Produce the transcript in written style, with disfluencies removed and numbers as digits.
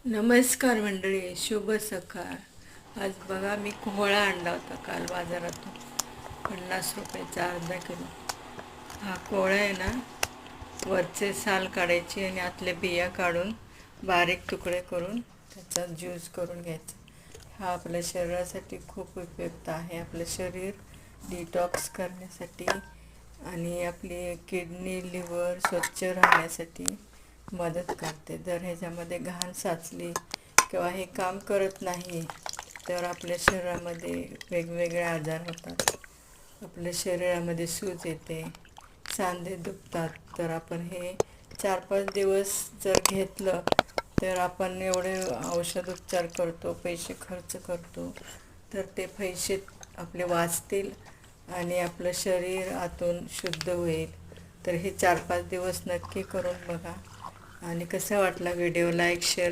नमस्कार मंडळी, शुभ सकाळ. आज बघा मी कोहळा आणला होता काल बाजारातून. 50 रुपयाचा अर्धा किलो. हा कोहळा आहे ना, वरचे साल काढायची आणि आतल्या बिया काढून बारीक तुकडे करून त्याचा ज्यूस करून घ्यायचा. हा आपल्या शरीरासाठी खूप उपयुक्त आहे. आपलं शरीर डिटॉक्स करण्यासाठी आणि आपली किडनी लिव्हर स्वच्छ राहण्यासाठी मदत करते. जर ह्याच्यामध्ये घाण साचली किंवा हे काम करत नाही तर आपल्या शरीरामध्ये वेगवेगळे आजार होतात. आपल्या शरीरामध्ये सूज येते, सांधे दुखतात. तर आपण हे 4-5 दिवस जर घेतलं तर आपण एवढे औषध उपचार करतो, पैसे खर्च करतो, तर ते पैसे आपले वाचतील आणि आपलं शरीर आतून शुद्ध होईल. तर हे 4-5 दिवस नक्की करून बघा. आणि कसा वाटला व्हिडिओ, लाईक शेअर